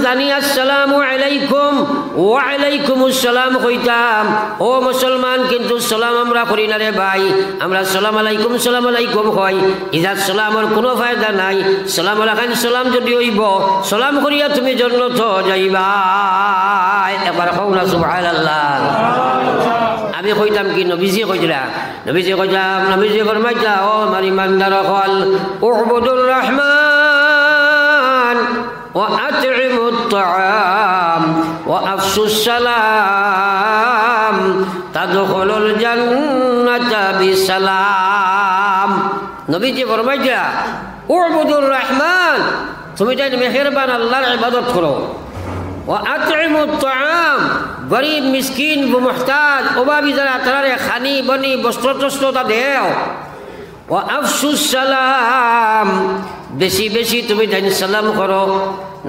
জানি আসসালামু আলাইকুম ওয়া আলাইকুমুস সালাম কইতাম, ও মুসলমান কিন্তু সালাম আমরা করি না রে ভাই। আমরা সালাম আলাইকুম কই, ইজাত সালামর কোনো ফায়দা নাই। সালাম আলাইকুম সালাম যদি হইব, সালাম করিয়া তুমি জান্নাত যাইবা। একবার কও না সুবহানাল্লাহ। আমি কইতাম কি নবীজি কইলা, নবীজি ফরমাইলা, ও আমার ইমানদার হল, উবুদুর রহমান ওয়া আত'ইমুত তাআম ওয়া আফশুস সালাম তাদখুলুল জান্নাতা বিসালাম। নবীজি ফরমাইলা, উবুদুর রহমান, তুমি তাই মেহেরবান আল্লাহর ইবাদত করো। ও আত'ইমুত তাআম, গরিব মিসকিন মুহতাজ অভাবী যারা তারা খানি বনি বস্ত্র টস্ত্র তা দেও। ও আফশুস সালাম, বেশি বেশি তুমি তাই সালাম করো।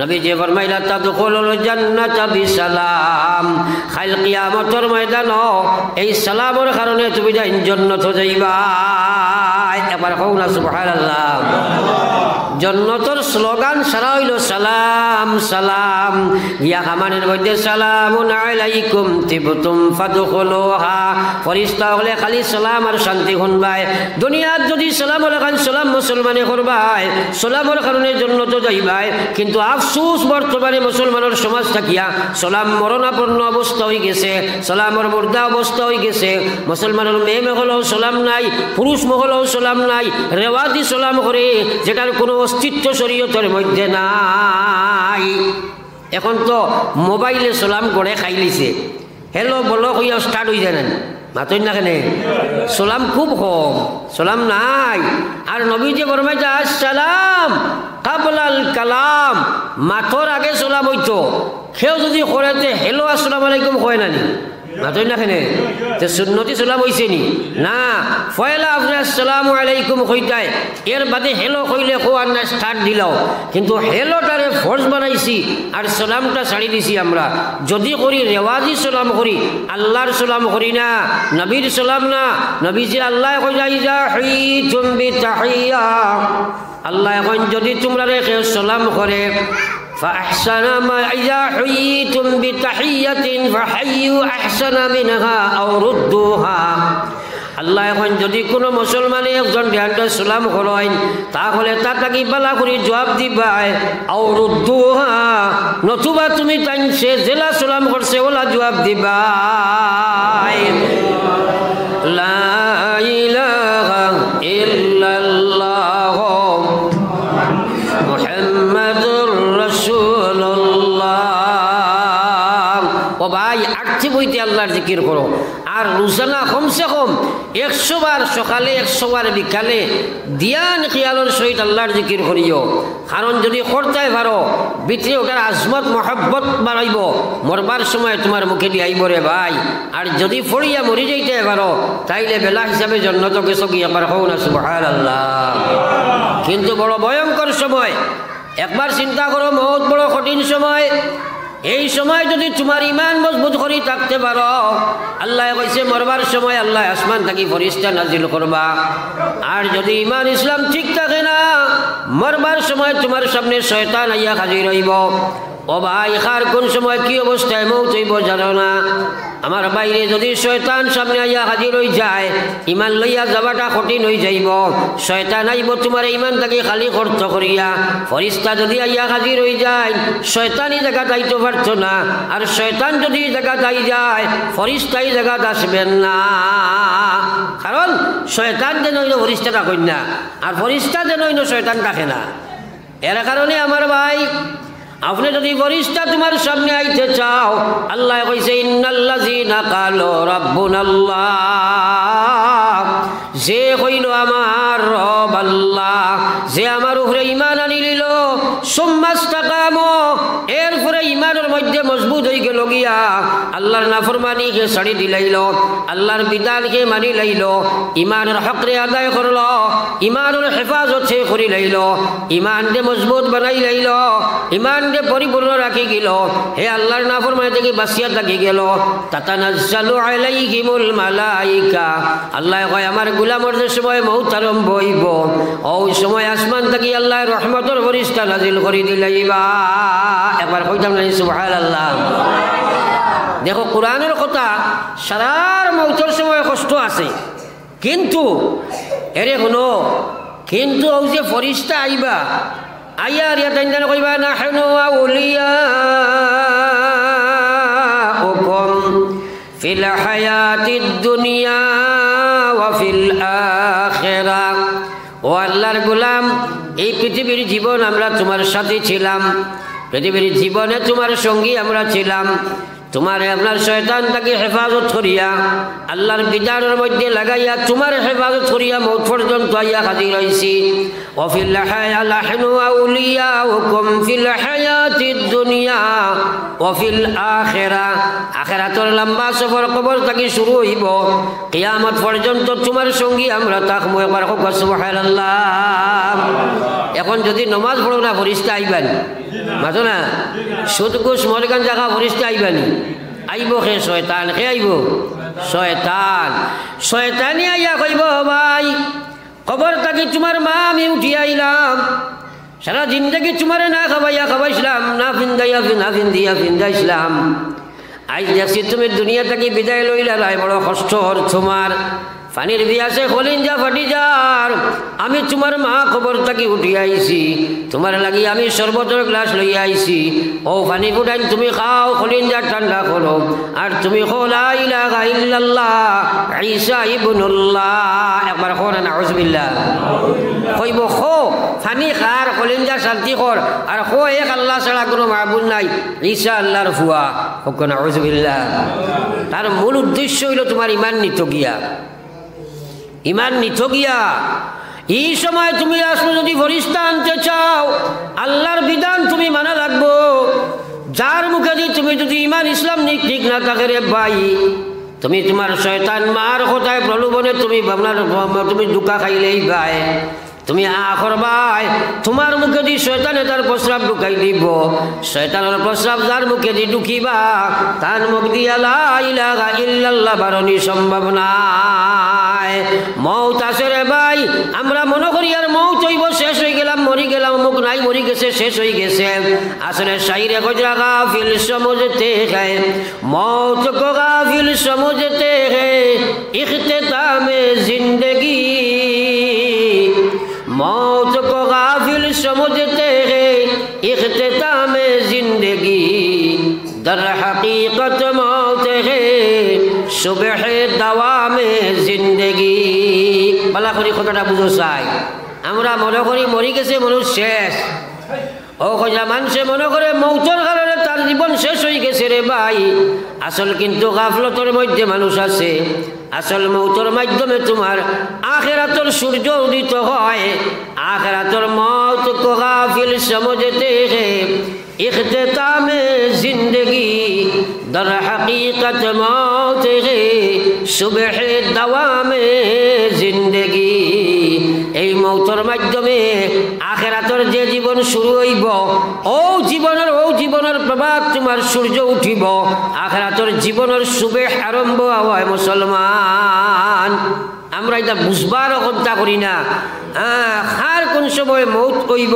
নবীজি ফরমাইলা, তাদখুলুল জান্নাতা বিসালাম, কাল কিয়ামতের ময়দানও এই সালামের কারণে তুমি যাই জান্নাত যাইবা। একবার কও না সুবহানাল্লাহ। জান্নাতের স্লোগান সারা হইল সালাম সালাম। ইয়া কামানের মধ্যে সালামুন আলাইকুম তিবতুম ফাদখুলুহা, ফেরেশতা হলে খালি সালাম আর শান্তি শুনবাই। দুনিয়াত যদি সালাম আলাইকুম সালাম মুসলমানে করবাই, সালামের কারণে জান্নাত যাইবাই। কিন্তু আফসোস বর্তমানে মুসলমানের সমাজ থাকিয়া সালাম মরণাপন্ন অবস্থা হয়ে গেছে, সালামের মুর্দা অবস্থা হয়ে গেছে। মুসলমানের মেয়ে মহলেও সালাম নাই, পুরুষ মহলেও সালাম নাই, রেওয়াজি সালাম করে যেটার কোনো অস্তিত্ব শরীয়তের মধ্যে নাই। এখন তো মোবাইলে সালাম করে খাই লিছে, হেলো বলো কইয়া স্টার্ট হয়ে যায় না, মাতই না কেন? সালাম খুব কম, সালাম নাই। আর নবীজি ফরমাইছে আসসালাম কাবলাল কালাম, মাথর আগে সালাম হইতো। কেউ যদি করেতে হেলো আসসালামু আলাইকুম কয় না নি, মাতই না কেন? তে সুন্নতি সালাম হইছে নি? না, পয়লা আপনি আসসালামু আলাইকুম কইতাই, এর বাদে হেলো কইলে কোয়ার না স্টার্ট দিলাও। কিন্তু হেলোটারে ফরজ বানাইছি আর সালামটা ছাড়ি দিছি আমরা। যদি করি রেওয়াজি সালাম করি, আল্লাহর সালাম করি না, নবীর সালাম না। নবীজি আল্লাহ কইলা ইজা হুইতুম বিতাহিয়া, আল্লাহ এখন যদি তোমরা রেখে সালাম করে, فأحسن ما إذا حييتم بتحية فحيوا أحسن منها أو ردوها। আল্লাহ এখন যদি কোনো মুসলমানে একজন ধ্যানটা সালাম করেন, তাহলে তাকে বালা করে জবাব দিবাই, আও রুদ্দুহা, নতুবা তুমি তাইছে জেলা সালাম করছে ওলা জবাব দিবাই। লা ইলাহা ইল্লাল্লাহ মুহাম্মাদুর রাসূলুল্লাহ। ও ভাই, আটটি বইতে আল্লাহর জিকির করো। আর রোজানা কমসে কম 100 বার সকালে 100 বার বিকালে দিয়ান খেয়ালের সহিত আল্লাহর জিকির করিও। কারণ যদি করতে পারো, ভিতরে ওটার আজমত মহব্বত বাড়াইব, মরবার সময় তোমার মুখে দিয়ে আইব রে ভাই। আর যদি ফড়িয়া মরি যাইতে পারো, তাইলে বেলা হিসাবে জান্নাত গেছো কি, একবার কও না সুবহানাল্লাহ। কিন্তু বড় ভয়ঙ্কর সময়, একবার চিন্তা করো, বহুত বড় কঠিন সময়। এই সময় যদি তোমার ইমান মজবুত করে থাকতে পারো, আল্লাহ কইছে মরবার সময় আল্লাহ আসমান থাকি ফেরেশতা নাজিল করবা। আর যদি ইমান ইসলাম ঠিক থাকে না, মরবার সময় তোমার সামনে শয়তান আইয়া হাজির হইব। ও ভাই, কার কোন সময় কি অবস্থায় মৌত হইব জানো না। আমার বাইরে যদি শয়তান সামনে আইয়া হাজির হয়ে যায়, ইমান লইয়া যাওয়াটা কঠিন হয়ে যাইব। শয়তান আইব তোমার ইমান থাকি খালি খরচ করিয়া। ফেরেশতা যদি আইয়া হাজির হয়ে যায়, শয়তানি জায়গা যাইতে পারত না। আর শয়তান যদি জায়গা যাই যায়, ফেরেশতাই জায়গা আসবেন না। কারণ শয়তান যেন হইল ফেরেশতা থাকেন না, আর ফেরেশতা যেন হইল শয়তান থাকে না। এর কারণে আমার ভাই, আপনি যদি ফেরেশতা তোমার সামনে আইতে চাও, আল্লাহ কইছে ইন্নাল্লাযীনা ক্বালু রাব্বুনাল্লাহ, যে কইল আমার রব আল্লাহ, যে আমার উপরে ঈমান আনি নিল, সুম্মাস্তাকামু, এরপরে ঈমানের মধ্যে মজবুত হয়ে গেল গিয়া, আল্লাহর নাফরমানিকে ছাড়ি দিলাইল, আল্লাহর বিধানকে মানি লাইল, ঈমানের হকরে আদায় করল, ঈমানের হেফাজত সে করি লাইল, ঈমানকে মজবুত বানাই লাইল, ঈমান পরিপূর্ণ রাখি গেল, হে আল্লাহর নাফরমানি থেকে বাঁচিয়া থাকি গেল। তাতানাজ্জালু আলাইহিমুল মালাইকা, আল্লাহ কয় আমার গোলামের যে সময় মউত আরম্ভ হইব, ওই সময় আসমান থেকে আল্লাহ রহমতের ফেরেশতা নাজিল করে দিলাইবা। একবার কইতাম না সুবহানাল্লাহ। দেখো কোরআনের কথা, সারার মৌতের সময় কষ্ট আছে, কিন্তু এরে কোনো কিন্তু ও যে ফরিস্তা আইবা আইয়ার ইয়াতাইন কইবা নাহনু আউলিয়াউকুম ফিল হায়াতিদ দুনিয়া ওয়া ফিল আখিরাহ। ও আল্লাহর গোলাম, এই পৃথিবীর জীবন আমরা তোমার সাথে ছিলাম, পৃথিবীর জীবনে তোমার সঙ্গী আমরা ছিলাম। তোমারে আপনার শয়তান তাকে হেফাজত করিয়া আল্লাহর বিধানের মধ্যে লাগাইয়া তোমার হেফাজত করিয়া মৌত পর্যন্ত আইয়া হাজির হইছি। ওয়াফিল হায়ালাহনু আউলিয়াউকুম ফিল হায়াতিদ দুনিয়া ওয়াফিল আখিরাহ। আখিরাতের লম্বা সফর কবর থেকে শুরু হইব, কিয়ামত পর্যন্ত তোমার সঙ্গী আমরা থাকবো। একবার হোক সুবহানাল্লাহ। এখন যদি নমাজ পড়ো না ফরিস্তা আইবান, মাতো না সুদ ঘুষ মরগান জায়গা ফরিস্তা আইবানি, আইব খে শয়তান, খে আইব শয়তান। শয়তানি আইয়া কইব ভাই কবর থাকি তোমার মা আমি উঠিয়া আইলাম, সারা জিন্দগি তোমারে না খাবাইয়া খাবাইছিলাম, না ফিন্দাইয়া ফিন্দাইছিলাম, আজ দেখছি তুমি দুনিয়া থাকি বিদায় লইলা, লাই বড় কষ্ট তোমার। পানির বিয়াসে কলিঞ্জা ফাটি যার, আমি তোমার মা খবর থাকি উঠিয়া আইছি, তোমার লাগি আমি শরবতের গ্লাস লইয়া আইছি। ও পানি ফুটাইন তুমি খাও, কলিঞ্জা ঠান্ডা করো, আর তুমি কো লা ইলাহা ইল্লাল্লাহ ঈসা ইবনুল্লাহ। একবার কো না নাউযুবিল্লাহ। কইব খো পানি খার, কলিঞ্জা শান্তি কর, আর খো এক আল্লাহ ছাড়া কোনো মাবুদ নাই, ঈসা আল্লাহর ফুয়া। হোক নাউযুবিল্লাহ। তার মূল উদ্দেশ্য হইল তোমার ইমান নিত গিয়া, ইমান নিত গিয়া। এই সময় তুমি আসলে যদি ফরিস্তা আনতে চাও, আল্লাহর বিধান তুমি মানা লাগবো। যার মুখে দিয়ে তুমি যদি ইমান ইসলাম ঠিক না থাকে রে ভাই, তুমি তোমার শয়তান মার কথায় প্রলোভনে তুমি তুমি দুকা খাইলেই ভাই, তুমি আখর ভাই তোমার মুখে দিয়ে শয়তানে তার প্রস্রাব ঢুকাই দিব। শয়তানের প্রস্রাব যার মুখে দিয়ে ঢুকিবা, তার মুখ দিয়া লা ইলাহা ইল্লাল্লাহ বারণী সম্ভব নাই। মৌত আসে রে ভাই, আমরা মনে করি আর মৌত হইব, শেষ হয়ে গেলাম, মরি গেলাম, মুখ নাই, মরি গেছে, শেষ হয়ে গেছে। আসলে শাইরে গজরা গাফিল সমঝতে হ্যায়, মৌত কো গাফিল সমঝতে হ্যায়, ইখতিতামে জিंदगी मौत को गाफिल समझते हैं, इख्तिताम जिंदगी दर हकीकत मौत है, सुबह दवाम जिंदगी। बला करी কথাটা বুঝো চাই। আমরা মনে করি মরি গেছে, মানুষ শেষ। ও খোঁজা মানুষে মনে করে মৌতের কারণে তার জীবন শেষ হয়ে গেছে রে ভাই। আসল কিন্তু গাফলতের মধ্যে মানুষ আছে। আসল মৌতের মাধ্যমে তোমার আখিরাতের সূর্য উদিত হয়। আখিরাতের মৌত কো গাফিল সমঝতে हैं, इख्तितामे जिंदगी दर हकीकत मौत है, सुबह दवामे जिंदगी। এই মৌতের মাধ্যমে আখিরাতের যে জীবন শুরু হইব, ও জীবনের প্রভাত তোমার সূর্য উঠিব। আখিরাতের জীবনের সুবেহ আরম্ভ হয় মুসলমান। আমরা এটা বুঝবার চিন্তা করি না। খার কোন সময় মৌত হইব,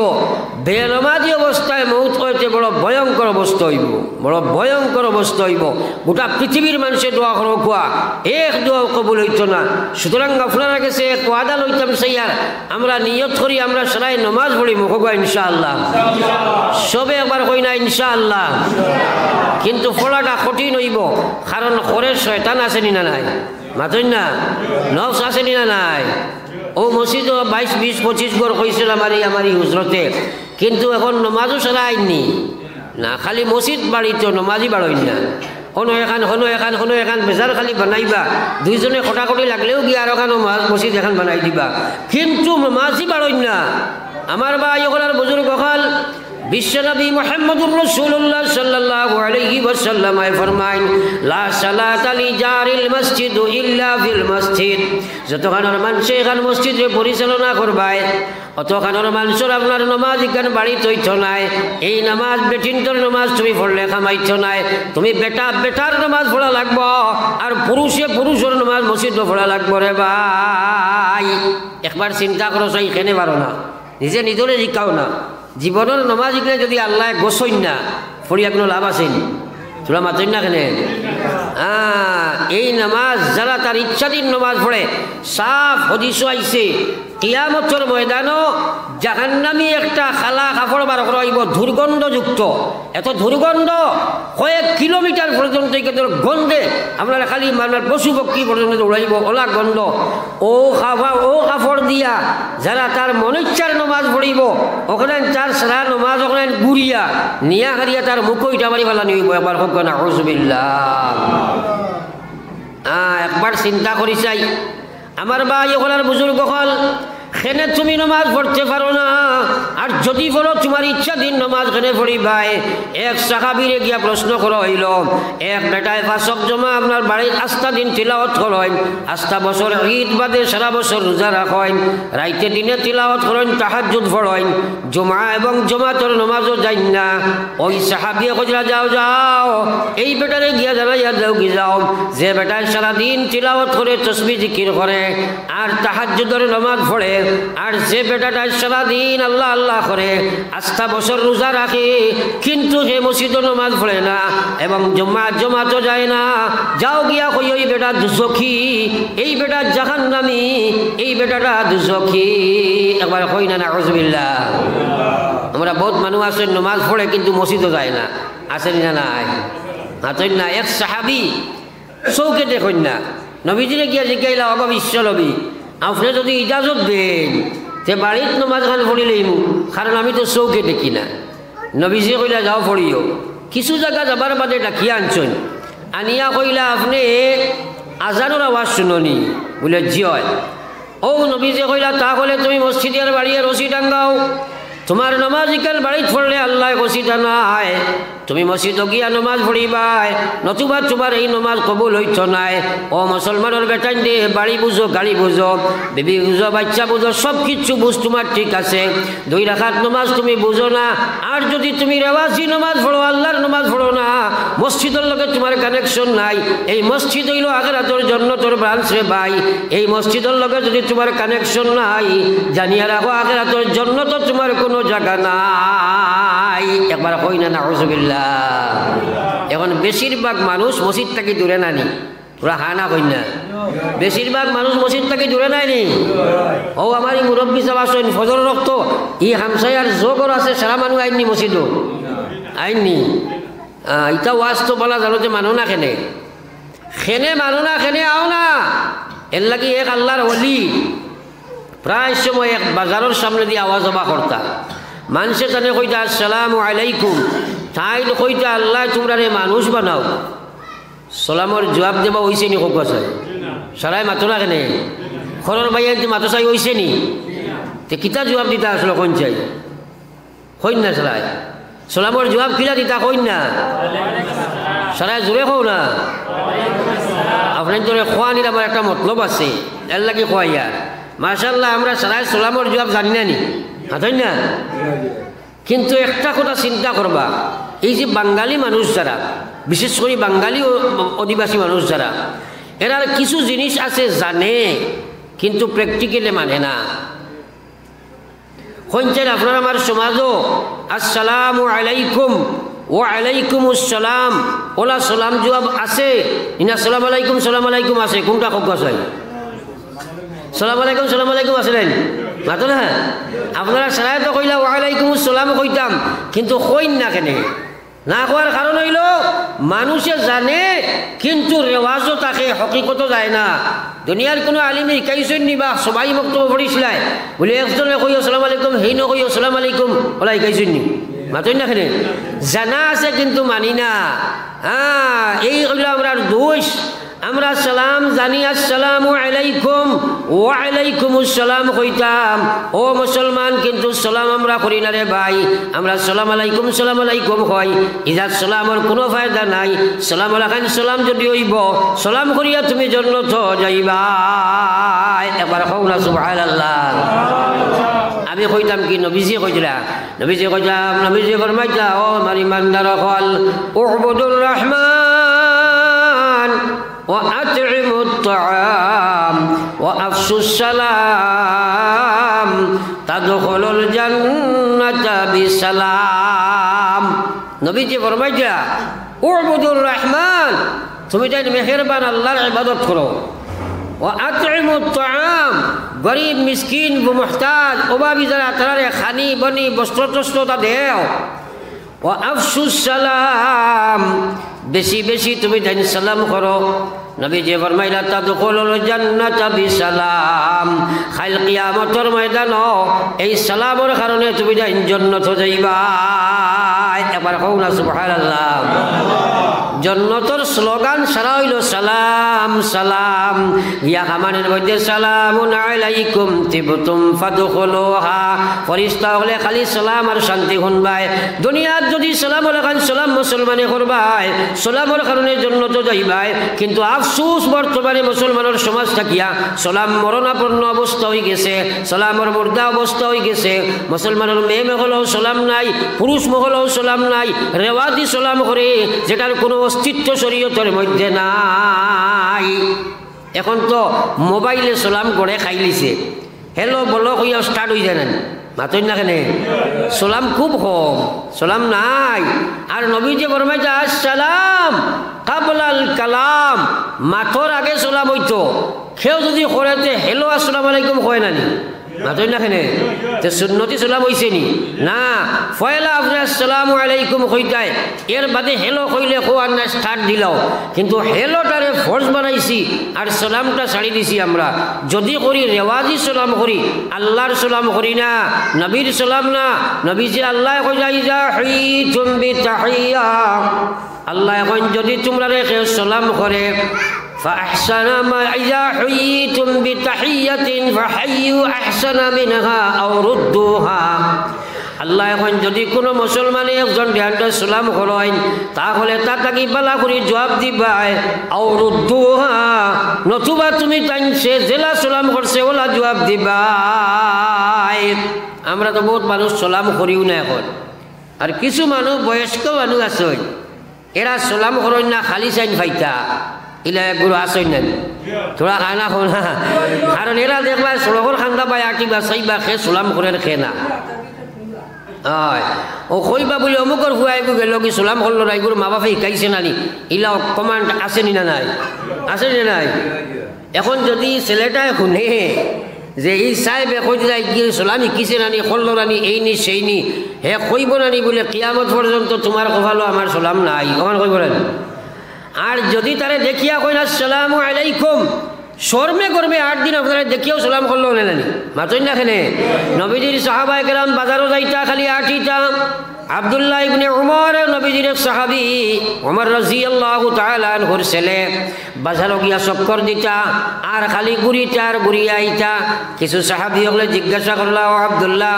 বেনমাজি অবস্থায় মৌত হইতে বড় ভয়ঙ্কর অবস্থা হইব, বড় ভয়ঙ্কর অবস্থা হইব। গোটা পৃথিবীর মানুষের দোয়া করো, কোয়া এক দোয়াও কবুল হইত না। সুতরাং আপনারা কাছে এক ওয়াদা লইতাম সেইয়ার, আমরা নিয়ত করি আমরা সবাই নমাজ পড়ি মুখগা ইনশাআল্লাহ। সবে একবার কই না ইনশাআল্লাহ। কিন্তু পড়াটা কঠিন হইব, কারণ করে শয়তান আসেনি না নাই, মাতই না নফস আসেনি না নাই। ও মসজিদ 22, 20, 25 ঘর হয়েছিল আমার হুজরতে, কিন্তু এখন নমাজও সারা আইনি না, খালি মসজিদ বাড়িতে নমাজই বাড়ই না। কোনো এখান বেজার খালি বানাইবা, দুইজনে কটাকটি লাগলেও গিয়ে আর ওখানে মসজিদ এখন বানাই দিবা, কিন্তু নমাজই বাড়ই না। আমার ভাই ওখানে বুজুর্গ হল বিশ্বনবী মুহাম্মদুর রাসূলুল্লাহ সাল্লাল্লাহু আলাইহি ওয়াসাল্লাম ফরমাইন, লা সালাতা লি জারিল মসজিদ ইল্লা ফিল মসজিদ। যতখানের মানুষ এখান মসজিদে পরিচালনা করবায়, অতখানের মানুষের আপনার নমাজ এখান বাড়িতে হইত নাই। এই নামাজ বেটিনটোর নামাজ তুমি পড়লে খামাইছ নাই, তুমি বেটার নামাজ পড়া লাগব, আর পুরুষের নামাজ মসজিদে পড়া লাগব রে ভাই। একবার চিন্তা করো, এইখানে পারো না, নিজে নিজরে শিখাও না। জীবনের নমাজ ইকলে যদি আল্লাহ গোসইন না, ফড়িয়া কোনো লাভ আছেন তোরা মাতেন না কেন এই নামাজ যারা তার ইচ্ছাধীন নামাজ পড়ে সাফ হদিস আইছে কিয়ামতের ময়দানও জাহান্নামী একটা খালা কাপড় বার করা হইব দুর্গন্ধযুক্ত এত দুর্গন্ধ কয়েক কিলোমিটার পর্যন্ত গন্ধে আপনারা খালি আপনার পশু পক্ষী পর্যন্ত উড়াইব ওলা গন্ধ ও কাপড় দিয়া যারা তার মনিচ্ছার নমাজ পড়িব ওখানে তার সারা নমাজ ওখানে গুড়িয়া নিয়া হারিয়া তার মুখ ইটা মারি ফেলা নিব একবার হোক না হুজবিল্লাহ একবার চিন্তা করি চাই আমার ভাই ওখানের বুজুর্গ হল খেনে তুমি নমাজ পড়তে পারো না আর যদি বলো তোমার ইচ্ছাধীন নমাজ খেনে পড়িবাই এক সাহাবীরে গিয়া প্রশ্ন করা হইল এক বেটায় ফাঁসক জমা আপনার বাড়ির আস্থা দিন তিলাওয়াত করেন আস্থা বছর ঈদ বাদে সারা বছর রোজা রাখেন রাইতে দিনে তিলাওয়াত করেন তাহাজ্জুদ পড়েন জমা এবং জমাতের নমাজও যাই না ওই সাহাবী কইরা যাও যাও এই বেটারে গিয়া জানাইয়া দাও কি যাও যে বেটায় সারাদিন তিলাওয়াত করে তাসবিহ জিকির করে আর তাহাজ্জুদের নমাজ পড়ে আর যে বেটাটা সারাদিন আল্লাহ আল্লাহ করে আস্থা বছর রোজা রাখে কিন্তু সে মসজিদে নামাজ পড়ে না এবং জমাতো যায় না যাও গিয়া কই ওই বেটা দুজখী এই বেটা জাহান্নামী এই বেটাটা দুজখী একবার কই না নাউজুবিল্লাহ আমরা বহুত মানুষ আছে নামাজ পড়ে কিন্তু মসজিদে যায় না আসেন না নাই আছেন না এক সাহাবী চৌকে দেখুন না নবীজিরে গিয়া জিজ্ঞাইলা অগ বিশ্ব নবী আপনি যদি ইজাজত দেন যে বাড়িত নমাজ খান পড়িলেই কারণ আমি তো চৌকে দেখি না নবীজি কইলা যাও পড়িও কিছু জায়গা যাবার বাদে ডাকিয়া আনছেন আনিয়া কইলা আপনি আজানোর আওয়াজ শুননি বলে জি হয় ও নবীজি কইলা তাহলে তুমি মসজিদের বাড়িয়ে রশি টাঙ্গাও তোমার নমাজ ইকাল বাড়িত পড়লে আল্লাহ রশি টানায় তুমি মসজিদ গিয়া নমাজ পড়িবাই নতুবা তোমার এই নমাজ কবুল হইত নাই ও মুসলমানের বেটান দিয়ে বাড়ি বুঝো গাড়ি বুঝো বেবি বুঝো বাচ্চা বুঝো সব কিছু বুঝ তোমার ঠিক আছে 2 রাকাত নমাজ তুমি বুঝো না আর যদি তুমি রেওয়াজি নমাজ পড়ো আল্লাহর নমাজ পড়ো না মসজিদের লগে তোমার কানেকশন নাই এই মসজিদ হইল আখিরাতের জান্নাতের ব্রাঞ্চ রে ভাই এই মসজিদের লগে যদি তোমার কানেকশন নাই জানিয়া রাখো আখিরাতের জান্নাতে তোমার কোনো জায়গা নাই একবার কই না নাউজুবিল্লাহ এখন বেশিরভাগ মানুষ মসজিদ থেকে দূরে নানি তোরা হানা কইনা বেশিরভাগ মানুষ মসজিদ থেকে দূরে নাইনি ও আমার মুরব্বী সাহেব আসেন ফজর রক্ত ই হামসায়ার যোগর আছে সারা মানুষ আইননি মসজিদও আইননি ইটা ওয়াজ তো বলা জানো যে মানুহ না খেনে খেনে মানুহ না খেনে আও না এর লাগি এক আল্লাহর ওলি প্রায় সময় এক বাজারের সামনে দিয়ে আওয়াজ হবা করতা মানুষের জানে কইতা আসসালামু আলাইকুম তাই কইতা আল্লাহ তোমরা রে মানুষ বানাও সালামর জবাব দেবা হইছে নি কোক আছে সারাই মাতো না কেনে খরর ভাইয়া মাতো চাই হইছে নি তে কিতা জবাব দিতা আসলো কোন চাই কইন না সারাই সালামর জবাব কিলা দিতা কইন না সারাই জোরে কও না আপনার জোরে খোয়ানির আমার একটা মতলব আছে এর লাগি খোয়াইয়া মাশাআল্লাহ আমরা সারাই সালামর জবাব জানি না নি হাতই না কিন্তু একটা কথা চিন্তা করবা এই যে বাঙালি মানুষ যারা বিশেষ করে বাঙালি আদিবাসী মানুষ যারা এরা কিছু জিনিস আছে জানে কিন্তু প্র্যাকটিক্যালি মানে না কইছেন আপনার আমার সমাজও আসসালামু আলাইকুম ওয়া আলাইকুমুস সালাম ওলা সালাম জবাব আছে ইনা আসসালামু আলাইকুম আছে কোনটা কোক আছে সালাম আলাইকুম আসলেন মাতো না আপনারা সারাই তো কইলা ওয়ালাইকুমুস সালাম কইতাম কিন্তু কইন না কেন না কোয়ার কারণ হইল মানুষে জানে কিন্তু রেওয়াজও থাকে হকিকত যায় না দুনিয়ার কোনো আলিমে শিকাইছেন নি বা সবাই বক্তব্য পড়িছিলাই বলে একজনে কই আসসালামু আলাইকুম হেই নকই আসসালামু আলাইকুম ওলা শিকাইছেন নি মাতই না কেন জানা আছে কিন্তু মানি না এই হইল আমরা দোষ আমরা সালাম জানি আসসালামু আলাইকুম ওয়া আলাইকুমুস সালাম কইতাম ও মুসলমান কিন্তু সালাম আমরা করি না রে ভাই আমরা সালাম আলাইকুম কই ইজাত সালামর কোনো ফায়দা নাই সালাম আলাইকুম সালাম যদি হইব সালাম করিয়া তুমি জান্নাত যাইবা একবার কও না সুবহানাল্লাহ আমি কইতাম কি নবীজি কইলা নবীজি ফরমাইতা ও আমার ইমানদার হল উবুদুর রহমান وأطعموا الطعام وأفشوا السلام تدخلوا الجنة بسلام নবীজি ফরমাইয়া উবুদুর রহমান, তুমি তাই মেহেরবান আল্লাহর ইবাদত করো। ও আতইমুত তাআম, গরিব মিসকিন মুহতাজ অভাবী যারা তারারে খানি বনি বস্ত্র টস্ত্র তা দেও। ও আফসুস সালাম, বেশি বেশি তুমি তাই সালাম করো। নবীজি ফরমাইলা তাদখুলুল জান্নাতা বিসালাম, কাল কিয়ামতের ময়দানও এই সালামের কারণে তুমি তাই জান্নাতে যাইবা। একবার কও না সুবহানাল্লাহ। জান্নাতের স্লোগান সারা হইল সালাম সালাম। ইয়া কামানের মধ্যে সালামুন আলাইকুম তিবতুম ফাদখুলুহা, ফেরেশতা হলে খালি সালাম আর শান্তি শুনবাই। দুনিয়াত যদি সালাম লাগান সালাম মুসলমানে করবাই, সালামের কারণে জান্নাতে যাইবাই। কিন্তু আফসোস বর্তমানে মুসলমানের সমাজ থাকিয়া সালাম মরণাপন্ন অবস্থা হয়ে গেছে, সালামের মুর্দা অবস্থা হয়ে গেছে। মুসলমানের মেয়ে মহলেও সালাম নাই, পুরুষ মহলেও সালাম নাই, রেওয়াজি সালাম করে যেটার কোনো অস্তিত্ব শরীয়তের মধ্যে নাই। এখন তো মোবাইলে সালাম করে খাইলিছে, হেলো বলো কইয়া স্টার্ট হয়ে যায় না, মাতই না কেন? সালাম খুব কম, সালাম নাই। আর নবীজি ফরমাইছে আসসালাম কাবলাল কালাম, মাথর আগে সালাম হইতো। কেউ যদি করেতে হেলো আসসালামু আলাইকুম কয় না নি, মাতই না কেন? তো সুন্নতি সালাম হইছে নি না, পয়লা আপনি আসসালামু আলাইকুম কইতাই, এর বাদে হেলো কইলে কোয়ার না স্টার্ট দিলাও। কিন্তু হেলোটারে ফোর্স বানাইছি আর সালামটা ছাড়ি দিছি আমরা। যদি করি রেওয়াজি সালাম করি, আল্লাহর সালাম করি না, নবীর সালাম না। নবীজি আল্লাহ কইলা ইজা হুইতুম বিতাহিয়া, আল্লাহ এখন যদি তোমরা রেখে সালাম করে فأحسن ما إذا حييتم بتحية فحيوا أحسن منها أو ردوها। আল্লাহ এখন যদি কোনো মুসলমানে একজন ধ্যানটা সালাম করেন, তাহলে তাকে বালা করে জবাব দিবাই, আও রুদ্দুহা, নতুবা তুমি টাইমসে জেলা সালাম করছে ওলা জবাব দিবাই। আমরা তো বহুত মানুষ সালাম করিও না এখন। আর কিছু মানুষ বয়স্ক মানুষ আছে, এরা সালাম করেন না, খালি চাইন ফাইতা ইলা গুরু আসেন না থোড়া খানা খোনা। কারণ এরা দেখবা সড়কর খান্দা পায় আটিবা চাইবা খে সালাম করেন খে না। হয় ও কইবা বলে অমুকর হুয়াইব গেল কি সালাম করলো না, এগুলো মা বাপে শিকাইছে না নি, ইলা কমান্ড আসেনি না নাই, আসেনি না নাই। এখন যদি ছেলেটাই শুনে যে এই সাহেবে কই যায় গিয়ে সালাম শিকিছে নানি, করলো নানি, এই নি সেই নি, হে কইব নানি বলে কিয়ামত পর্যন্ত তোমার কপালো আমার সালাম নাই, কমান কইব না। আর যদি তারে দেখিয়া কইনা আসসালামু আলাইকুম, শর্মে করবে 8 দিন আপনারা দেখিয়াও সালাম করলো না নানি, মাতই না খেনে। নবীজির সাহাবায়ে কেরাম বাজারও যাইতা খালি আটিতা। আব্দুল্লাহ ইবনে উমর নবীজির সাহাবী উমর রাদিয়াল্লাহু তাআলা আনহুর ছেলে, বাজারও গিয়া চক্কর দিতা আর খালি ঘুরিতা আর ঘুরিয়া আইতা। কিছু সাহাবী হলে জিজ্ঞাসা করলা, ও আব্দুল্লাহ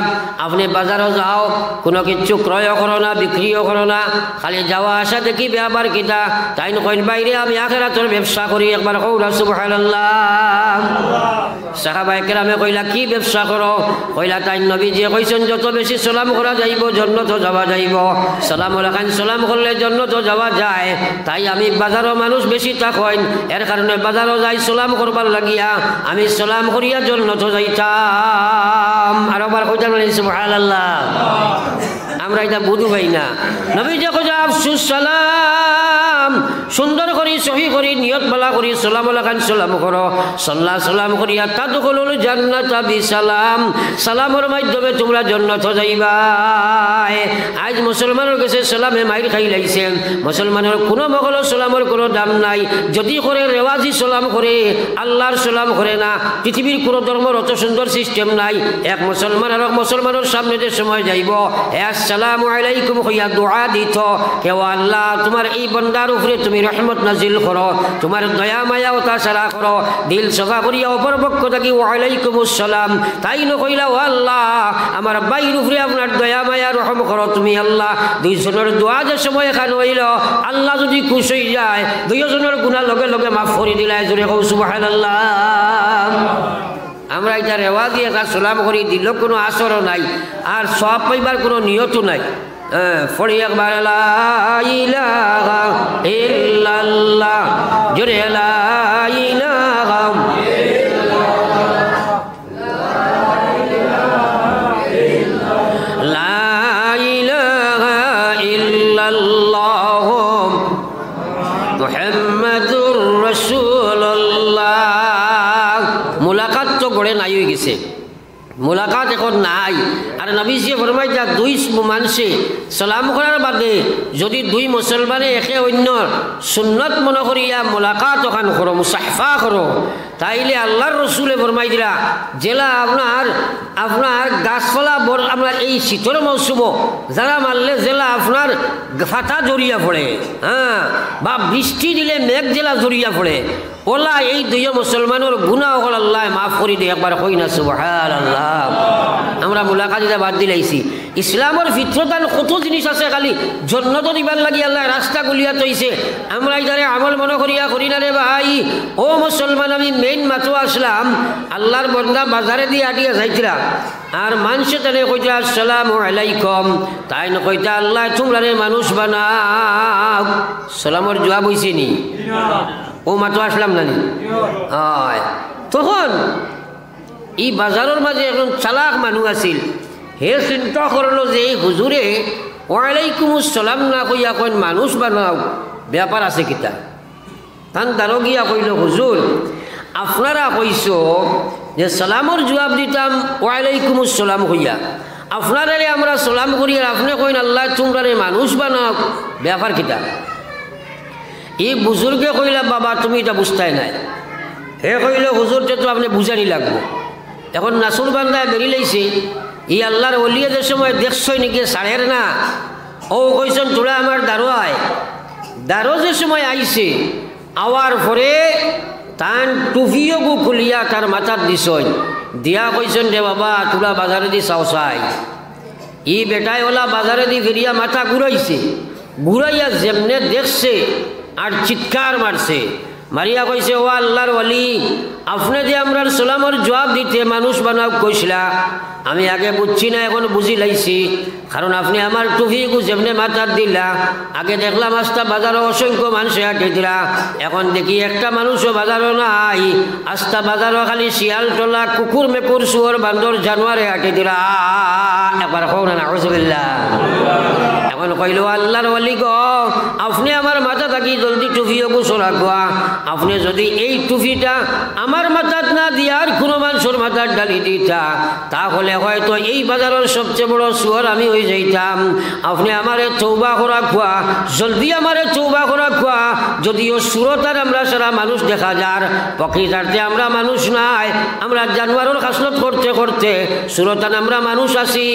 আপনি বাজারও যাও, কোনো কিছু ক্রয় করো না বিক্রিও করো না, খালি যাওয়া আসা দেখি ব্যাপার কিতা? তাই কইন বাইরে আমি আখিরাতের ব্যবসা করি। একবার কওলা সুবহানাল্লাহ। সাহাবায়ে কেরামে কইলা কি ব্যবসা করো? কইলা তাই নবীজি কইছেন যত বেশি সালাম করা যাইব জান্নাতে যাওয়া যাইব। সালাম লাগান সালাম করলে জান্নাতে যাওয়া যায়। তাই আমি বাজারও মানুষ বেশি থাকেন, এর কারণে বাজারও যাই সালাম করবার লাগিয়া, আমি সালাম করিয়া জান্নাতে যাইতাম। আর আবার কইতাম সুবহানাল্লাহ। আমরা এটা বুঝু পাই না। নবীজি কইয়া আফসুস সালাম, সুন্দর করি সহি করি নিয়ত বালা করি সালাম লাগান সালাম করো। সাল্লাহ সালাম করিয়া তাদখুলুল জান্নাতা বিসালাম, সালামের মাধ্যমে তোমরা জান্নাতে যাইবা। আজ মুসলমানের কাছে সালামে মাইর খাই লাইছে। মুসলমানের কোনো মগলের সালামের কোনো দাম নাই। যদি করে রেওয়াজি সালাম করে, আল্লাহর সালাম করে না। পৃথিবীর কোনো ধর্মের অত সুন্দর সিস্টেম নাই। এক মুসলমান আর এক মুসলমানের সামনে যে সময় যাইব, আসসালামু আলাইকুম কইয়া দোয়া দিত, কেউ আল্লাহ তোমার এই বন্দার উপরে তুমি রহমত নাজিল করো, তোমার দয়া মায়া ও তাছাড়া করো, দিল সফা করিয়া অপর পক্ষ থাকি ওয়ালাইকুম আসসালাম। তাই নকইলা ও আল্লাহ আমার বাইর উপরে আপনার দয়া মায়া রহম করো তুমি আল্লাহ। দুইজনের দোয়া যে সময় এখানে হইল, আল্লাহ যদি খুশ হয়ে যায় দুইজনের গুনাহ লগে লগে মাফ করে দিলাই। জোরে কও সুবহানাল্লাহ। আমরা এটা রেওয়াজি একটা সালাম করি, দিল কোনো আসরও নাই আর সব পাইবার কোনো নিয়তও নাই। ফড়ি একবার লা ইলাহা ইল্লাল্লাহ, জোরে লা ইলাহা লা ইলাহা ইল্লাল্লাহ ইল্লাল্লাহ মুহাম্মাদুর রাসূলুল্লাহ। মুলাকাত তো গড়ে নাই হয়ে গেছে, মুলাকাত এখন নাই। আর নবীজি ফরমাই যা দুই মানুষে সালাম করার বাদে যদি দুই মুসলমানে একে অন্য সুন্নত মনে করিয়া মুলাকাত ওখান করো, মুসাফা করো, তাইলে আল্লাহর রসুলে ফরমাই দিলা জেলা আপনার গাছপালা আপনার এই শীতল মৌসুম যারা মারলে জেলা আপনার ফাটা জড়িয়া পড়ে, হ্যাঁ, বা বৃষ্টি দিলে মেঘ জেলা জড়িয়া পড়ে, ওলা এই দুই মুসলমানের গুনাহ হল আল্লাহ মাফ করে দিয়ে একবার কই না সুবহানাল্লাহ। আমরা মুলাকাত দিতে বাদ দিলাইছি। ইসলামের ফিতরতান কত জিনিস আছে, খালি জন্নত দিবার লাগি আল্লাহ রাস্তা গুলিয়া তৈছে, আমরা ইদারে আমল মনে করিয়া করি না রে ভাই। ও মুসলমান, আমি মেইন মাতো আসলাম, আল্লাহর বন্দা বাজারে দিয়ে আটিয়া যাইছিলা, আর মানুষে তাহলে কইতা আসসালামু আলাইকুম, তাই না কইতা আল্লাহ তোমরা রে মানুষ বানাও। সালামর জবাব হইছে নি? ও মাতো আসলাম নানি। হয় তখন এই বাজারের মাঝে এখন চালাক মানুষ আছিল, হে চিন্তা করলো যে এই হুজুরে ওয়ালাইকুম আসসালাম না কইয়া কইন মানুষ বানাও, ব্যাপার আছে কিতা। তান তারও গিয়া কইল হুজুর আপনারা কইছো যে সালামর জবাব দিতাম ওয়ালাইকুম আসসালাম কইয়া, আপনারা আমরা সালাম করি আর আপনি কইন আল্লাহ তোমরা মানুষ বানাও, ব্যাপার কিতা। এই বুজুর্গে কইলা বাবা তুমি এটা বুঝতাই নাই। হে কইল হুজুরকে তো আপনি বুঝানি লাগবো। এখন নাসুর বান্দায় বেরিয়ে লাইছে, ই আল্লাহর ওলিয়ে যে সময় দেখছই নাকি সাড়ের না, ও কইছেন তোরা আমার দারোয়ায়, দারো যে সময় আইছে আওয়ার পরে তান টুফিও গু খুলিয়া তার মাথার দিছই দিয়া কইছেন রে বাবা তোরা বাজারে দি চাও চাই। ই বেটাই ওলা বাজারে দি ফিরিয়া মাথা ঘুরাইছে, ঘুরাইয়া যেমনে দেখছে আর চিৎকার মারছে, মারিয়া কইছে ও আল্লাহর ওলি আপনি যে আমরা সালামের জবাব দিতে মানুষ বানাও কইসলা, আমি আগে বুঝছি না, এখন বুঝি লাইছি, কারণ আপনি আমার টুফি যেমনে মাথার দিলা, আগে দেখলাম আস্তা বাজারও অসংখ্য মানুষে আটে দিলা, এখন দেখি একটা মানুষও বাজারও নাই, আস্তা বাজারও খালি শিয়াল টলা কুকুর মেকুর শুয়োর বান্দর জানোয়ারে আটে দিলা। একবার কও না নাউজুবিল্লাহ। এখন কইল আল্লাহর ওলি গো আপনি আমার মাথা থাকি জলদি টুফিও গোসরা গোয়া, আপনি যদি এই টুফিটা আমার মাথাত না দিয়া আর কোনো মানুষের মাথার ডালি দিতা তাহলে হয়তো এই বাজারের সবচেয়ে বড় শুয়োর আমি হয়ে যাইতাম। আপনি আমারে তৌবা করা খোয়া, জলদি আমারে তৌবা করা খোয়া। যদিও সুরতার আমরা সারা মানুষ দেখা যার, প্রকৃতার্থে আমরা মানুষ নাই, আমরা জানোয়ারের খাসলত করতে করতে সুরতান আমরা মানুষ আছি,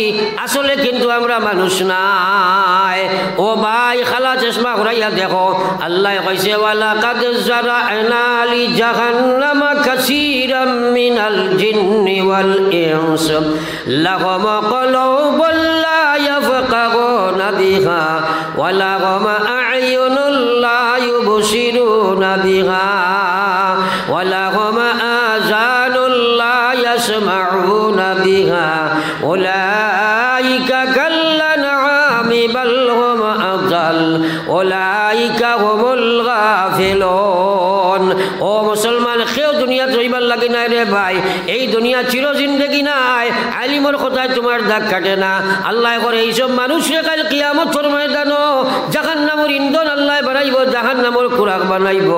আসলে কিন্তু আমরা মানুষ নাই। ও ভাই খালা চশমা ঘুরাইয়া দেখো, আল্লাহ কইছে ওয়ালাকাদ জারা'না লি জাহান্নামা কাসীরাম মিনাল জিন্নি ওয়াল ইনস লাহুম কুলুবুন লা ইয়াফকাহুনা বিহা ওয়া লাহুম আ'য়ুনুন লা ইউবসিরুনা বিহা ওয়া লাহুম আযানুন লা ইয়াসমা'উনা বিহা উলাইকা কাল্লানআমি বাল হুম আযাল উলাইকা হুমুল গাফিলুন। ও মুসলমান কেউ দুনিয়া চইবার লাগে না রে ভাই, এই দুনিয়া চির জিন্দেগি নাই, আলিমর কথায় তোমার দাগ কাটে না। আল্লাহ করে এইসব মানুষরে কাল কিয়ামতের ময়দানো জাহান্নামের ইন্ধন আল্লাহ বানাইব, জাহান্নামের খোরাক বানাইব।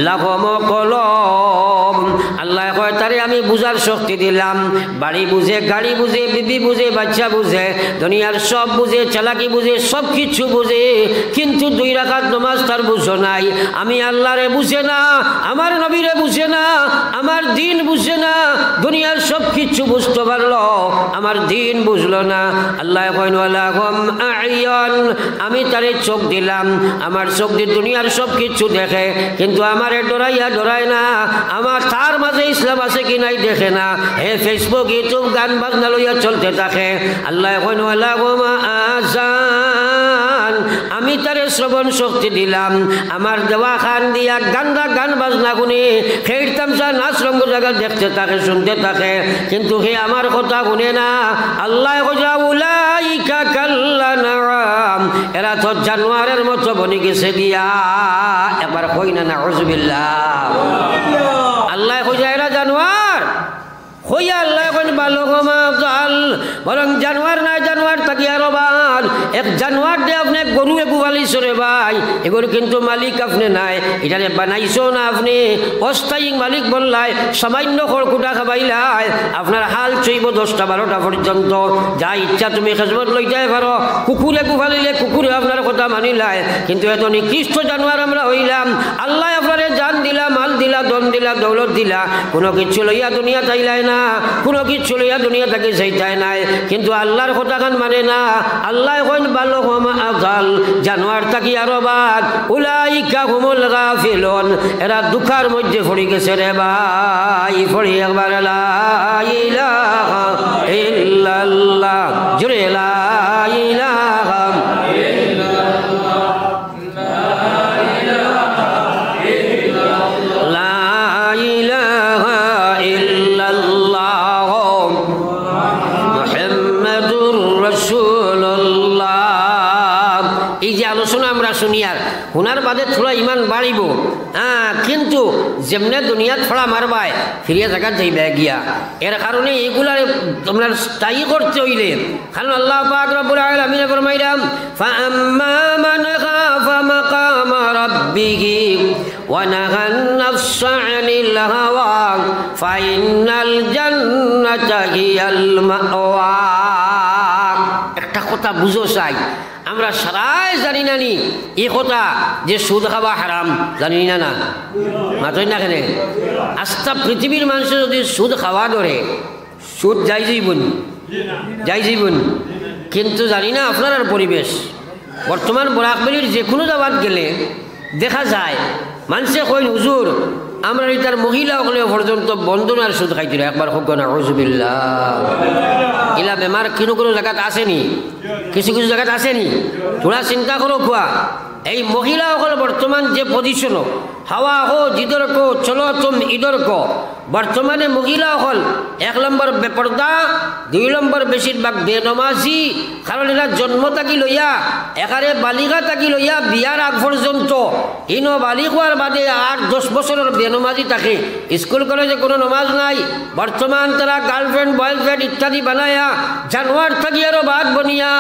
লাহম কলম আল্লাহ কয় তারে আমি বুঝার শক্তি দিলাম, বাড়ি বুঝে, গাড়ি বুঝে, বিবি বুঝে, বাচ্চা বুঝে, দুনিয়ার সব বুঝে, চালাকি বুঝে, সব কিছু বুঝে, কিন্তু 2 রাকাত নামাজ তার বুঝো নাই। আমি আল্লাহরে বুঝে না, আমার নবীরে বুঝে না, আমার দিন বুঝে না, দুনিয়ার সব কিছু বুঝতে পারলো, আমার দিন বুঝলো না। আল্লাহ কইন ওয়ালাহুম আ'য়ুন, আমি তারে চোখ দিলাম, আমার চোখ দিয়ে দুনিয়ার সব কিছু দেখে, কিন্তু আমারে ডরাইয়া ডরায় না, আমার তার মাঝে ইসলাম আছে কি নাই দেখে না। হে ফেসবুক ইউটিউব গান বাজনা লইয়া চলতে থাকে। আল্লাহ কইন ওয়ালাহুম আযান, আমি তারে শ্রবণ শক্তি দিলাম, আমার দেওয়া খান দিয়া গান্দা গান বাজনা শুনে খের তামসা নাচ রঙ্গ জায়গা দেখতে থাকে, শুনতে থাকে, কিন্তু হে আমার কথা শুনে না। আল্লাহ কইয়া উলাইকা কাল্লানআম, এরা তো জানোয়ারের মতো বনি গেছে দিয়া। একবার কই না নাউজুবিল্লাহ। আল্লাহ কইয়া এরা জানোয়ার, হইয়া আল্লাহ এখন ভালো ক্ষমা জাল বরং জানোয়ার নাই জানোয়ার থাকি আরো বাল এক জানোয়ার দিয়ে আপনি গরু একু পালিছো রে ভাই এগুলো কিন্তু মালিক আপনি নাই এটারে বানাইছো না আপনি অস্থায়ী মালিক বললাই সামান্য খড়কুটা খাবাইলাই আপনার হাল চইব 10টা 12টা পর্যন্ত যা ইচ্ছা তুমি খেজমত লইতে পারো কুকুরে একু ফালিলে কুকুরে আপনার কথা মানিলাই কিন্তু এত নিকৃষ্ট জানোয়ার আমরা হইলাম আল্লাহ আপনারে জান দিলা মাল দিলা দন দিলা দৌলত দিলা কোনো কিছু লইয়া দুনিয়া চাইলাই না কোনো কিছু লইয়া দুনিয়া থেকে চাইতাই নাই কিন্তু আল্লাহর কথা খান মানে না আল্লাহ এখন ভালো ক্ষমা আজাল জানোয়ার থাকি আরো বাদ উলাইকা হুমুল গাফিলুন এরা দুঃখার মধ্যে পড়ে গেছে রে ভাই পড়ি একবার লা ইলাহা ইল্লাল্লাহ জুরে লা ইলাহা শুনিয়ার হুনার বাদে থোড়া ইমান বাড়িব কিন্তু যেমনে দুনিয়াত ফড়া মারবায় ফিরিয়া জায়গা যাইবে গিয়া এর কারণে এইগুলার তোমরা স্থায়ী করতে হইলে কারণ আল্লাহ পাক রব্বুল আলামিন ফরমাইলাম ফাআম্মা মান খাফা মাকামা রাব্বিহি ওয়া নাহান নাফসা আনিল হাওয়া ফাইনাল জান্নাতা হিয়াল মাওয়া একটা কথা বুঝো চাই আমরা সারাই জানি না নি এই কথা যে সুদ খাওয়া হারাম জানি না না মাতই না কেন আস্থা পৃথিবীর মানুষ যদি সুদ খাওয়া ধরে সুদ যাই যাইবন কিন্তু জানি না আপনার পরিবেশ বর্তমান বরাকবেলির যে কোনো জায়গাত গেলে দেখা যায় মানুষে কইন হুজুর আমরা এটার মহিলা হলে পর্যন্ত বন্ধনার সুদ খাইছিল একবার হোক না হুজুবিল্লাহ ইলা বেমার কোনো জায়গাত আসেনি কিছু কিছু জায়গাত আসেনি তোরা চিন্তা করো খোয়া এই মহিলা হল বর্তমান যে পজিশন হাওয়া হো জিদর কো চলো তুম ইদর কো বর্তমানে মহিলা হল 1 নম্বর বেপর্দা 2 নম্বর বেশিরভাগ বেনমাজি কারণ এরা জন্ম থাকি লইয়া একারে বালিকা থাকি লইয়া বিয়ার আগ পর্যন্ত ইনো বালিক হওয়ার বাদে 8-10 বছরের বেনমাজি থাকে স্কুল কলেজে কোনো নমাজ নাই বর্তমান তারা গার্লফ্রেন্ড বয়ফ্রেন্ড ইত্যাদি বানায়া জানোয়ার থাকি আরো বাদ বনিয়া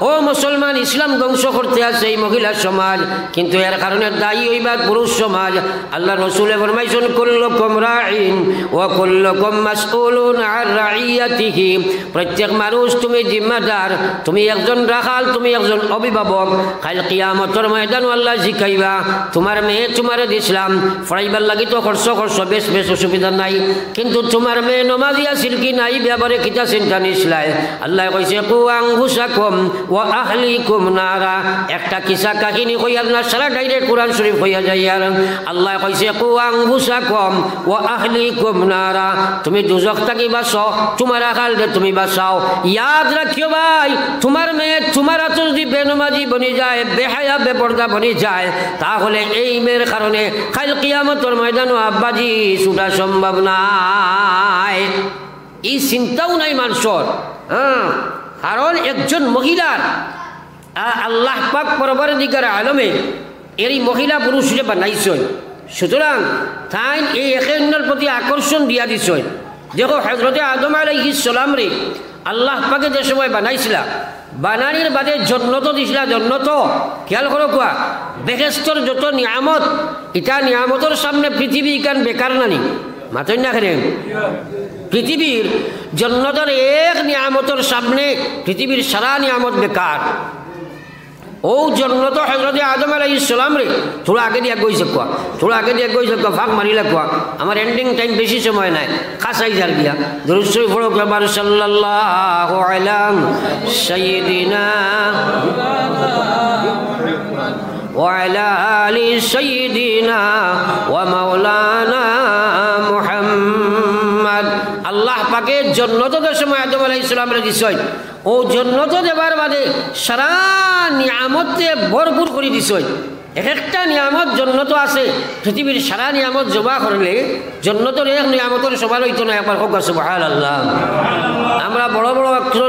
ও মুসলমান ইসলাম ধ্বংস করতে আছে এই মহিলা সমাজ কিন্তু এর কারণে দায়ী হইবা পুরুষ সমাজ আল্লাহ রাসূল ফরমাইছেন কুল্লুকুম রাঈন ওয়া কুল্লুকুম মাসউলুন আন রাইয়াতিহি প্রত্যেক মানুষ তুমি জিম্মাদার তুমি একজন রাখাল তুমি একজন অভিভাবক কাল কিয়ামতের ময়দানে আল্লাহ জিকাইবা তোমার মেয়ে তোমারে দিছিলাম ফরাইবার লাগি তো খরচ বেশ অসুবিধা নাই কিন্তু তোমার মেয়ে নমাজি আছিল কি নাই ব্যাপারে কিতা চিন্তা নিছলাই আল্লাহ কইছে কু আনফুসাকুম ওয়া আহলিকুম নারা একটা কিসা কাহিনী কইয়ার না সারা ডাইরেক্ট কোরআন শরীফ হইয়া যায় আর আল্লাহ কইছে কু আনফুসাকুম ওয়া আহলিকুম নারা তুমি দুজক থাকি বাঁচো তোমার আকাল দে তুমি বাঁচাও ইয়াদ রাখিও ভাই তোমার মেয়ে তোমার হাতে যদি বেনমাজি বনি যায় বেহায়া বেপর্দা বনি যায় তাহলে এই মেয়ের কারণে কাল কিয়ামতের ময়দানে আব্বাজি ছুটা সম্ভব নাই এই চিন্তাও নাই মানুষের কারণ একজন মহিলার আল্লাহ পাক পরবর্তীকার আলমে এই মহিলা পুরুষে বানাইছেন সুতরাং তাই এই একে অন্যের প্রতি আকর্ষণ দিয়া দিছেন দেখো হযরতে আদম আলাইহিস সালাম রে আল্লাহ পাকে যে সময় বানাইছিলা বানানির বাদে জন্নত দিছিলা জন্নত খেয়াল করো কোয়া বেহেশতর যত নিয়ামত এটা নিয়ামতের সামনে পৃথিবী কান বেকার নানি মাতই না খেলেন পৃথিবীর জন্নতের এক নিয়ামতের সামনে পৃথিবীর সারা নিয়ামত বেকার ও জন্নত হযরতে আদম আলাইহিস সালাম রে থোড়া আগে দিয়ে গইছে কোয়া ফাঁক মারিলা কোয়া আমার এন্ডিং টাইম বেশি সময় নাই কাছাই যার গিয়া দরুদ শরীফ পড়ো একবার সাল্লাল্লাহু আলা সাইয়্যিদিনা ওয়া আলা আলি সাইয়্যিদিনা ওয়া মাওলানা মুহাম্মদ আল্লাহ পাকে জন্নতের সময় আদম আলাইহিস সালাম রে দিছেন ও জন্নত দেবার বাদে সারা নিয়ামতে ভরপুর করে দিছেন এক একটা নিয়ামত জন্নত আছে পৃথিবীর সারা নিয়ামত জমা করলে জন্নতের এক নিয়ামতের সবার হইতো না একবার হোক সুবহানাল্লাহ আমরা বড় বড়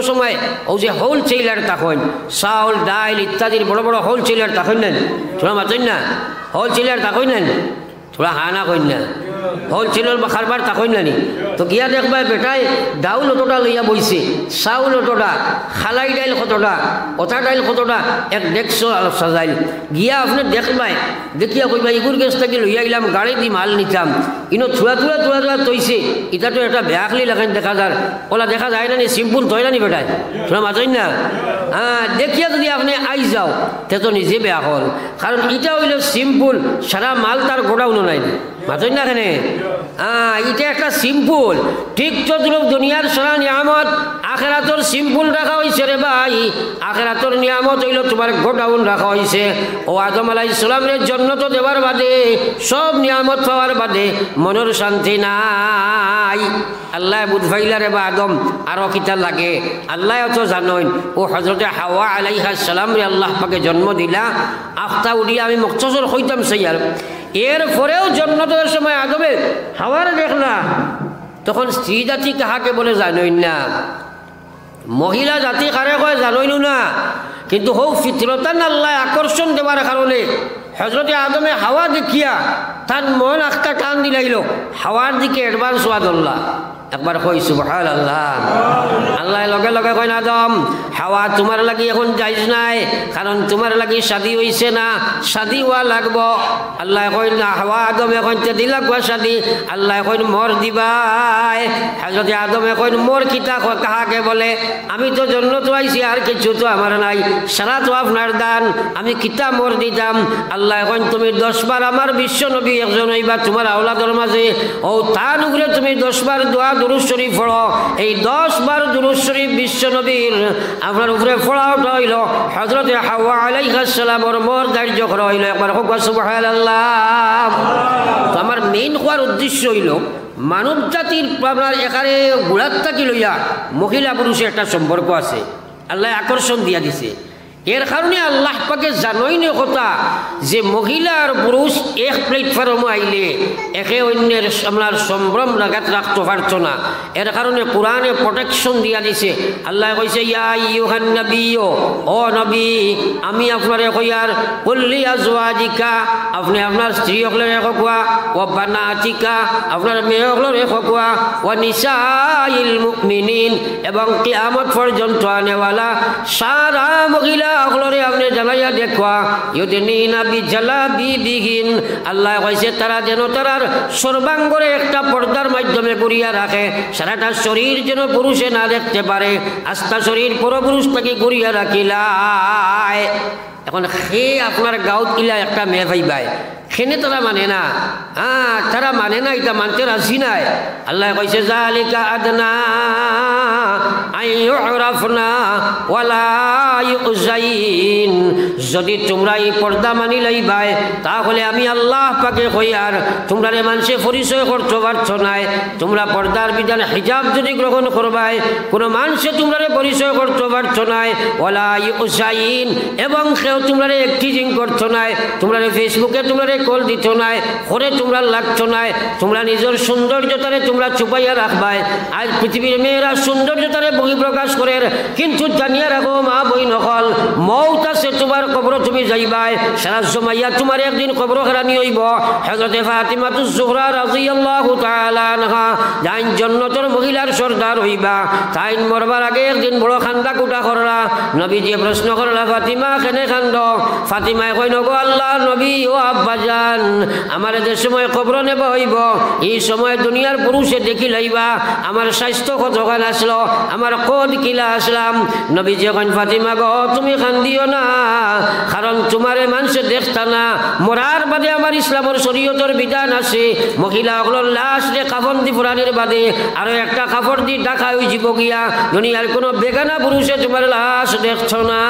সময় ও যে হোলসেলার তখন চাউল ডাইল ইত্যাদির বড় বড় হোলসেলার তখন নেন তোরা মাতেন না হোলসেলার তখন নেন তোরা হানা কইন না হোলসেলের খারবার তাকইন নানি তো গিয়া দেখবা বেটাই ডাউল অতটা লইয়া বইছে চাউল অতটা খালাই ডাইল কতটা অথা ডাইল কতটা এক 150 সাজাইল গিয়া আপনি দেখবাই দেখিয়া কইবা ইগুর গেছ থেকে লইয়া গেলাম গাড়ি দি মাল নিতাম ইনো থুয়া তৈছে এটা তো একটা ব্যাগলি লাগান দেখা যায় ওলা দেখা যায় না নি সিম্পল তৈ না নি বেটাই তোমরা মাতইন না দেখিয়া যদি আপনি আই যাও তে তো নিজে বেয়া হল কারণ এটা হইল সিম্পল সারা মাল তার গোডাউনও নাই মাতইন না কেনে এটা একটা সিম্পল ঠিক তদ্রুপ দুনিয়ার সারা নিয়ামত আখেরাতর সিম্পল রাখা হয়েছে রে ভাই আখেরাতর নিয়ামত হইল তোমার গোডাউন রাখা হয়েছে ও আদম আলাইহিস সালামের জন্য তো দেবার বাদে সব নিয়ামত পাওয়ার বাদে মনের শান্তি নাই আল্লাহ বুঝাইলা রে বা আদম আরো কিতা লাগে আল্লাহ তো জানেন ও হযরতে হাওয়া আলাইহিস সালাম রে আল্লাহ পাকে জন্ম দিলা আফতা উড়িয়া আমি মুক্তসর হইতাম সাইয়ার এরপরেও জন্নতের সময় আদমে হাওয়ার দেখলা তখন স্ত্রী জাতি কাহাকে বলে জানোই না মহিলা জাতি কারে কয় জানোইনু না কিন্তু হৌ ফিতরতান আল্লাহ আকর্ষণ দেওয়ার কারণে হযরতে আদমে হাওয়া দেখিয়া তার মন আখটা টান দিলাইল হাওয়ার দিকে অ্যাডভান্স হওয়া ধরলা একবার কই সুবহানাল্লাহ আল্লাহ লগে লগে কয় আদম হাওয়া তোমার লাগি এখন যাইজ নাই কারণ তোমার লাগি শাদী হইছে না শাদী হওয়া লাগবো আল্লাহ কয় না হাওয়া আদম এখন তে দিলা কয় শাদী আল্লাহ কয় মোর দিবাই হযরতে আদম কয় মোর কিতা কাহাকে বলে আমি তো জন্নত আইছি আর কিছু তো আমার নাই সারা তো আপনার দান আমি কিতা মোর দিতাম আল্লাহ কয় তুমি 10 বার আমার বিশ্ব নবী একজন হইবা তোমার আওলাদের মাঝে ও তার উপরে তুমি 10 বার দোয়া দুরূদ শরীফ পড়ো এই 10 বার দুরূদ শরীফ বিশ্ব নবীর আপনার উপরে পড়াওটা হইল হযরতে হাওয়া আলাইহিস সালামের মোর ধার্য করা হইল একবার হোক সুবহানাল্লাহ তো আমার মেইন হওয়ার উদ্দেশ্য হইল মানব জাতির আপনার এখানে গুড়াত থাকি লইয়া মহিলা পুরুষের একটা সম্পর্ক আছে আল্লাহ আকর্ষণ দিয়া দিছে এর কারণে আল্লাহ পাকে জানোই না কথা যে মহিলা আর পুরুষ এক প্ল্যাটফর্মে আইলে একে অন্যের আপনার সম্ভ্রম লাগাত রাখতে পারত না এর কারণে কোরআনে প্রোটেকশন দিয়া দিছে আল্লাহ কইছে ইয়া আইয়ুহান নবিয়্যু ও নবী আমি আপনারে কইয়ার কুল্লি আজওয়াজিকা আপনি আপনার স্ত্রী হকলের কোয়া ও বানাতিকা আপনার মেয়ে হকলের কোয়া ও নিসাইল মুমিনিন এবং কিয়ামত পর্যন্ত আনেওয়ালা সারা মহিলা অগলরে আপনি জানাইয়া দেখবা ইউদিনা বিজালাবিবিহিন আল্লাহ কইছে তারা যেন তারার সর্বাঙ্গরে একটা পর্দার মাধ্যমে ঘুরিয়া রাখে সারাটা শরীর যেন পুরুষে না দেখতে পারে আস্থা শরীর পরপুরুষ তাকে ঘুরিয়া রাখিলায় এখন সে আপনার গাঁৱত ইলা একটা মেয়ে ভাইবাই সেনে তারা মানে না তারা মানে না এটা মানতে রাজি নাই আল্লাহ কইছে জালিকা আদনা আইয়ুরাফনা ওয়ালা ইউজাইন যদি তোমরা এই পর্দা মানি লইবাই তাহলে আমি আল্লাহ পাকে কই আর তোমরা রে মানুষে পরিচয় করতে পারছো নাই তোমরা পর্দার বিধান হিজাব যদি গ্রহণ করবাই কোনো মানুষে তোমরা রে পরিচয় করতে পারছো নাই ওয়ালা ইউজাইন এবং কেউ তোমরা রে টিজিং করছো নাই তোমরা রে ফেসবুকে তোমরা রে কল দিত নাই করে তোমরা লাগছো নাই তোমরা নিজের সৌন্দর্যতারে তোমরা চুপাইয়া রাখবাই আজ পৃথিবীর মেয়েরা সৌন্দর্যতারে বহিঃপ্রকাশ করে কিন্তু জানিয়া রাখো মা বই নকল মৌত আছে তোমার কবর তুমি যাইবাই সারা জমাইয়া তোমার একদিন কবর খেরানি হইব হযরতে ফাতিমাতুজ জোহরা রাদিয়াল্লাহু তাআলা আনহা যাই জান্নাতের মহিলার সর্দার হইবা তাই মরবার আগে একদিন বড় খান্দা কুটা করলা নবীজি প্রশ্ন করলা ফাতিমা কেনে কান্দ ফাতিমায় কই নগো আল্লাহ নবী ও আব্বাজান আমার যে সময় কবর নেব হইব এই সময় দুনিয়ার পুরুষে দেখি লইবা আমার স্বাস্থ্য কতখান আসলো আমার কদ কিলা আসলাম নবীজি কইন ফাতিমা গো তুমি কান্দিও না কারণ তোমারে মানুষে দেখতা না মরার বাদে আমার ইসলামের শরীয়তের বিধান আছে মহিলা ওগুলোর লাশ রে কাফন দি পুরানির বাদে আরো একটা কাপড় দি ঢাকা হয়ে যাব গিয়া দুনিয়ার কোনো বেগানা পুরুষে তোমার লাশ দেখছ না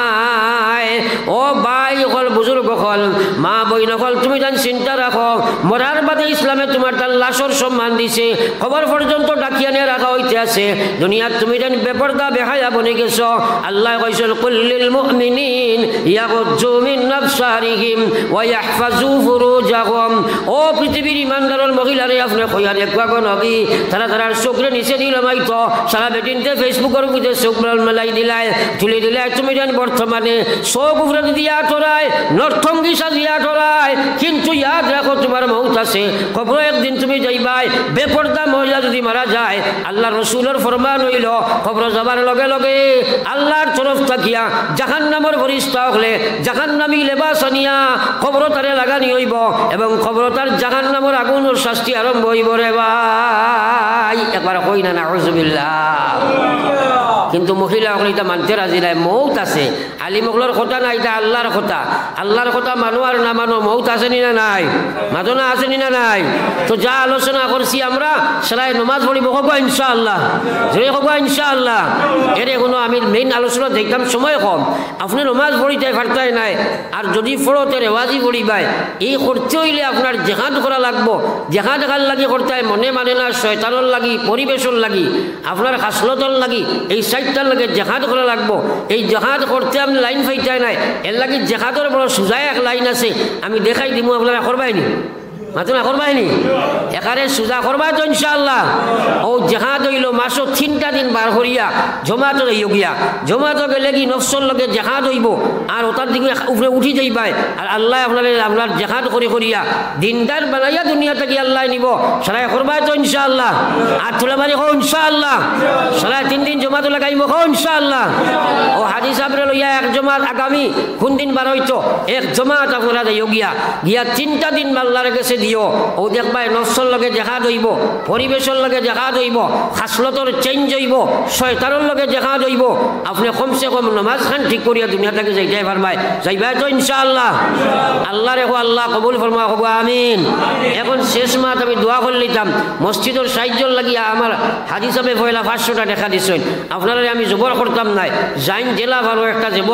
ও ভাই হল বুজুর্গ হল মা বইন হল তুমি জান চিন্তা রাখো মরার বাদে ইসলামে তোমার তার লাশর সম্মান দিছে খবর পর্যন্ত ডাকিয়া নিয়ে রাখা হইতে আছে দুনিয়ার তুমি জান বেপরদা বেহায়া বনে গেছো আল্লাহ কইছেন কুল্লিল মুমিনিন ইয়াগুজ্জু মিন আবসারিহিম ওয়া ইয়াহফাজু ফুরুজাহুম ও পৃথিবীর ইমানদারের মহিলারে আপনি কইয়া দেখবা গো নবী তারা তার চোখরে নিচে দিল মাইতো সারা বেদিনতে ফেসবুকের মধ্যে চোখ মেলাই দিলাই তুলে দিলাই তুমি জান বর্তমানে চোখ উপরে দিয়া তোরায় নর্থঙ্গি সাজিয়া তোরায় কিন্তু কিন্তু ইয়াদ রাখো তোমার মৌত আছে, কবরে একদিন তুমি যাইবাই। বেপর্দা মহিলা যদি মারা যায়, আল্লাহ রসুলের ফরমান হইল কবর যাবার লগে লগে আল্লাহর তরফ থাকিয়া জাহান্নামের ফেরেশতা হলে জাহান্নামী লেবাস আনিয়া কবর তারে লাগানি হইব এবং কবর তার জাহান্নামের আগুনের শাস্তি আরম্ভ হইব রে ভাই। একবার কই না নাউজুবিল্লাহ। কিন্তু মহিলা সকলে এটা মানতে রাজি নাই। মৌত আছে, আলিমগলর কথা না, এটা আল্লাহর কথা। আল্লাহর কথা মানো আর না মানো, মৌত আছে নি না নাই, মাদনা আছে নি না নাই। তো যা আলোচনা করছি আমরা সেলাই নমাজ পড়িব হবো ইনশাআল্লাহ, যে হবো ইনশাআল্লাহ। এর কোনো আমি মেইন আলোচনা দেখতাম, সময় কম, আপনি নমাজ পড়িতে পারতাই নাই। আর যদি পড়োতে রেওয়াজি পড়িবাই, এই করতে হইলে আপনার জেহাদ করা লাগবো। জেহাদ কার লাগি করতে হয়, মনে মানে না, শয়তানের লাগি, পরিবেশন লাগি, আপনার হাসলতর লাগি, এই সাইডটার লাগে জেহাদ করা লাগবো। এই জেহাদ করতে আপনি লাইন পাইতাই নাই, এর লাগি জেহাদের বড় সোজাই এক লাইন আছে, আমি দেখাই দিব, আপনারা করবাইনি, মাতুনা করবাইনি, একারে সোজা করবাই তো ইনশাআল্লাহ। ও জেহাদ হইল মাসও 3টা দিন বার করিয়া জমাত হইয়া গিয়া, জমাত গেলে কি নফসর লগে জেহাদ হইব আর ওটার দিকে উপরে উঠি যাইবাই। আর আল্লাহ আপনার জেহাদ করে করিয়া দিনদার বানাইয়া দুনিয়া থেকে আল্লাহ নিব। সারাই করবাই তো ইনশাআল্লাহ। আর তোলা মারি হো ইনশাআল্লাহ। সারাই 3 দিন জমাত লাগাইব হো ইনশাআল্লাহ। ও হাজি সাহেবরে লইয়া এক জমাত আগামী কোন দিন বার হইতো, এক জমাত আপনারা যাইও গিয়া গিয়া 3টা দিন আল্লাহর কাছে দিও। ও দেখবাই নফসর লগে জেহাদ হইব, পরিবেশের লগে জেহাদ হইব, খাসলতর চেঞ্জ হইব, শয়তানের লগে জেহাদ হইব। আপনি কমসে কম নমাজ খান ঠিক করিয়া দুনিয়া থেকে যাইতে পারবাই, যাইবাই তো ইনশাআল্লাহ। আল্লাহ রেখো, আল্লাহ কবুল ফরমা, হবো আমিন। এখন শেষ মাত আমি দোয়া করে নিতাম মসজিদের সাহায্য লাগিয়া। আমার হাজি সাহেব পয়লা 500টা টাকা দিছেন, আপনারা আমি জবর করতাম নাই, জাইন জেলা ভালো একটা জেব